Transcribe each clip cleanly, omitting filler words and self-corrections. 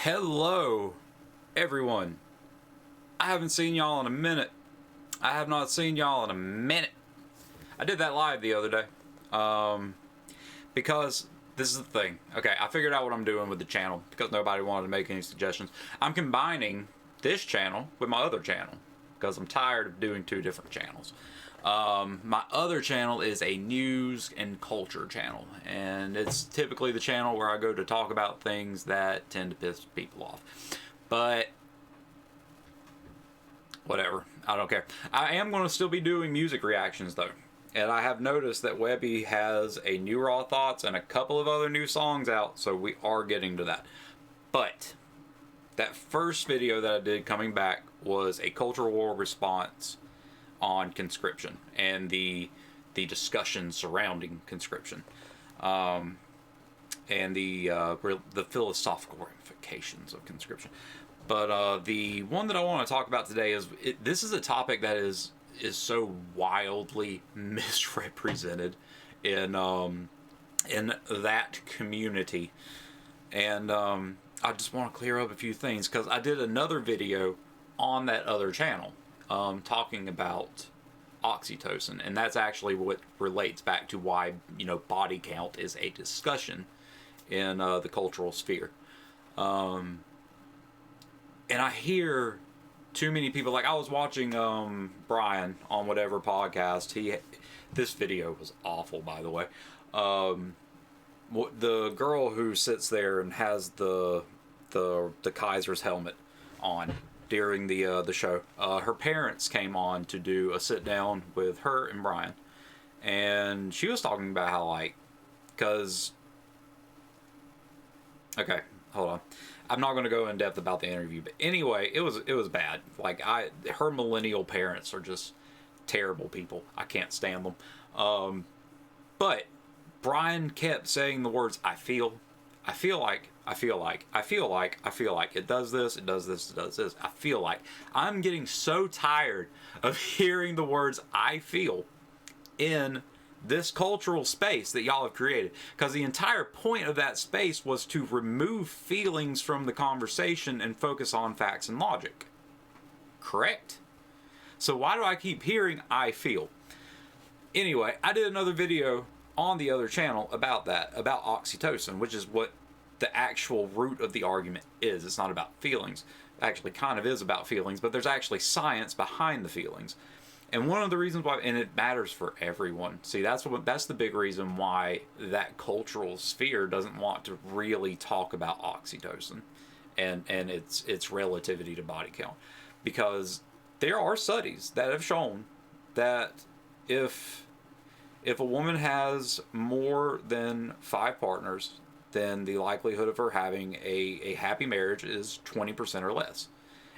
Hello, everyone. I haven't seen y'all in a minute. I have not seen y'all in a minute. I did that live the other day. Because this is the thing. Okay, I figured out what I'm doing with the channel because nobody wanted to make any suggestions. I'm combining this channel with my other channel because I'm tired of doing two different channels. My other channel is a news and culture channel, and it's typically the channel where I go to talk about things that tend to piss people off. But whatever, I don't care. I am going to still be doing music reactions though, and I have noticed that Webby has a new Raw Thoughts and a couple of other new songs out, so we are getting to that. But that first video that I did coming back was a cultural war response on conscription and the discussion surrounding conscription, and the philosophical ramifications of conscription. But the one that I want to talk about today is this is a topic that is so wildly misrepresented in that community, and I just want to clear up a few things because I did another video on that other channel talking about oxytocin, and that's actually what relates back to why, you know, body count is a discussion in the cultural sphere. And I hear too many people, like I was watching Brian on whatever podcast, this video was awful, by the way. The girl who sits there and has the Kaiser's helmet on during the show, her parents came on to do a sit down with her and Brian, and she was talking about how, like, because okay, hold on, I'm not going to go in depth about the interview, but anyway, it was bad. Like, her millennial parents are just terrible people. I can't stand them. But Brian kept saying the words I feel like, I feel like, I feel like, I feel like, it does this, it does this, it does this, I feel like. I'm getting so tired of hearing the words I feel in this cultural space that y'all have created, because the entire point of that space was to remove feelings from the conversation and focus on facts and logic. Correct? So why do I keep hearing I feel? Anyway, I did another video on the other channel about that, about oxytocin, which is what the actual root of the argument is. It's not about feelings. It actually kind of is about feelings, but there's actually science behind the feelings. And one of the reasons why, and it matters for everyone. See, that's the big reason why that cultural sphere doesn't want to really talk about oxytocin and its relativity to body count. Because there are studies that have shown that if a woman has more than 5 partners, then the likelihood of her having a happy marriage is 20% or less.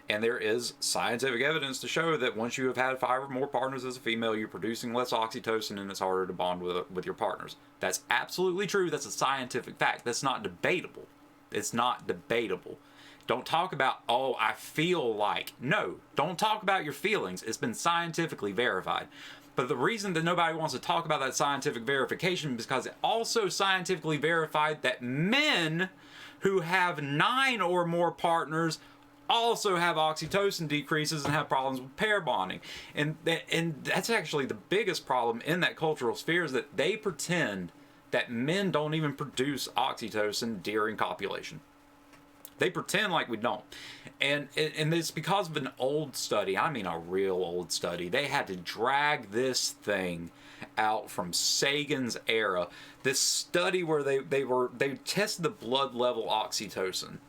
And there is scientific evidence to show that once you have had 5 or more partners as a female, you're producing less oxytocin and it's harder to bond with your partners. That's absolutely true. That's a scientific fact. That's not debatable. It's not debatable. Don't talk about, oh, I feel like. No, don't talk about your feelings. It's been scientifically verified. But the reason that nobody wants to talk about that scientific verification is because it also scientifically verified that men who have 9 or more partners also have oxytocin decreases and have problems with pair bonding. And that's actually the biggest problem in that cultural sphere, is that they pretend that men don't even produce oxytocin during copulation. They pretend like we don't. And it's because of an old study. I mean a real old study. They had to drag this thing out from Sagan's era. This study where they tested the blood level oxytocin.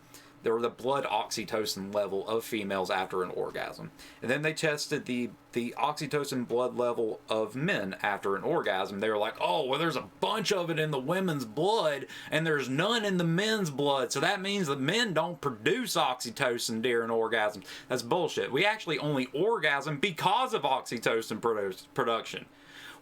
They were the blood oxytocin level of females after an orgasm. And then they tested the oxytocin blood level of men after an orgasm. They were like, oh, well, there's a bunch of it in the women's blood and there's none in the men's blood. So that means that men don't produce oxytocin during orgasm. That's bullshit. We actually only orgasm because of oxytocin production.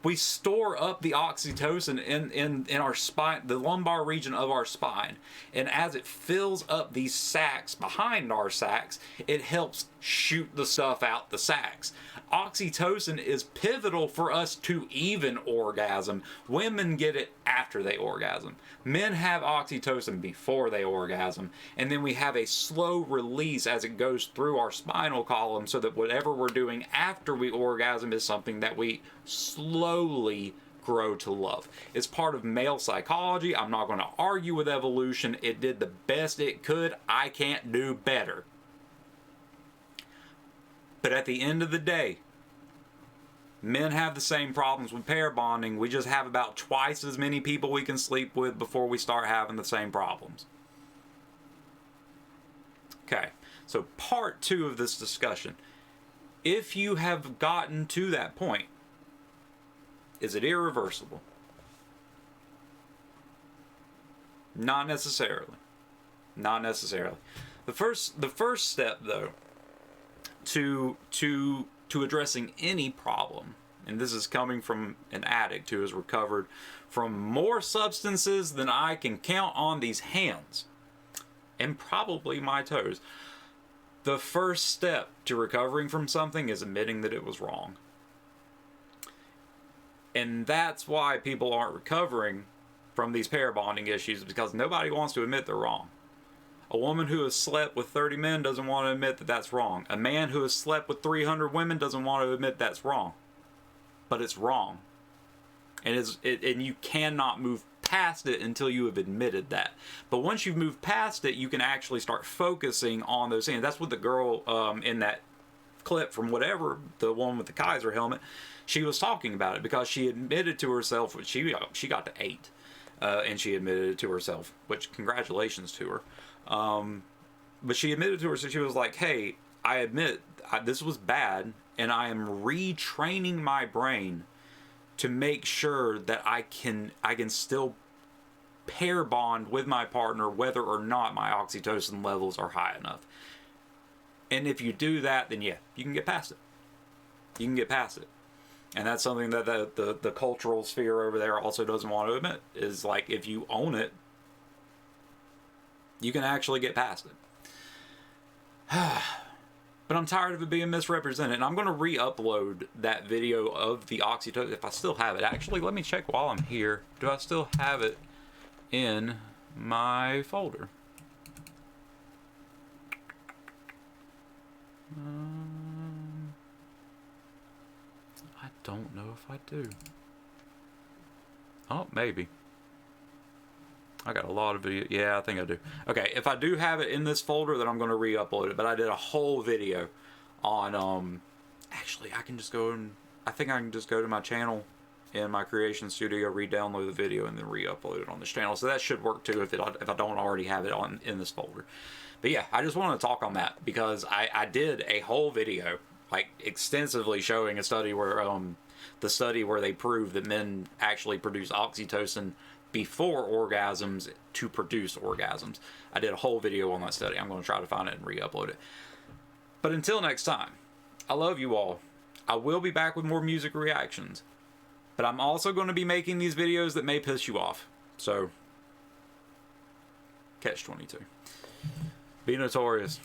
We store up the oxytocin in our spine, the lumbar region of our spine. And as it fills up these sacs behind our sacs, it helps shoot the stuff out the sacs. Oxytocin is pivotal for us to even orgasm. Women get it after they orgasm. Men have oxytocin before they orgasm. And then we have a slow release as it goes through our spinal column so that whatever we're doing after we orgasm is something that we slowly grow to love. It's part of male psychology. I'm not going to argue with evolution. It did the best it could. I can't do better. But at the end of the day, men have the same problems with pair bonding. We just have about twice as many people we can sleep with before we start having the same problems. Okay, so part 2 of this discussion. If you have gotten to that point, is it irreversible? Not necessarily. Not necessarily. The first step, though, to addressing any problem, and this is coming from an addict who has recovered from more substances than I can count on these hands, and probably my toes. The first step to recovering from something is admitting that it was wrong. And that's why people aren't recovering from these pair bonding issues, because nobody wants to admit they're wrong. A woman who has slept with 30 men doesn't want to admit that that's wrong. A man who has slept with 300 women doesn't want to admit that's wrong. But it's wrong. And you cannot move past it until you have admitted that. But once you've moved past it, you can actually start focusing on those things. That's what the girl in that clip from whatever, the one with the Kaiser helmet, she was talking about it, because she admitted to herself, she got to 8. And she admitted it to herself, which congratulations to her. But she admitted to herself, she was like, hey, I admit this was bad, and I am retraining my brain to make sure that I can still pair bond with my partner whether or not my oxytocin levels are high enough. And if you do that, then yeah, you can get past it. You can get past it. And that's something that the cultural sphere over there also doesn't want to admit, is like, if you own it, you can actually get past it. But I'm tired of it being misrepresented, and I'm going to re-upload that video of the oxytocin, if I still have it. Actually, let me check while I'm here. Do I still have it in my folder? I don't know if I do. Oh, maybe. I got a lot of video. Yeah, I think I do. Okay, if I do have it in this folder, then I'm going to re-upload it. But I did a whole video on, actually, I can just go and, I think I can just go to my channel in my creation studio, re-download the video, and then re-upload it on this channel. So that should work too if I don't already have it in this folder. But yeah, I just wanted to talk on that, because I did a whole video, like, extensively showing a study where, the study where they proved that men actually produce oxytocin before orgasms to produce orgasms. I did a whole video on that study. I'm going to try to find it and re-upload it. But until next time, I love you all. I will be back with more music reactions. But I'm also going to be making these videos that may piss you off. So, catch 22. Be notorious.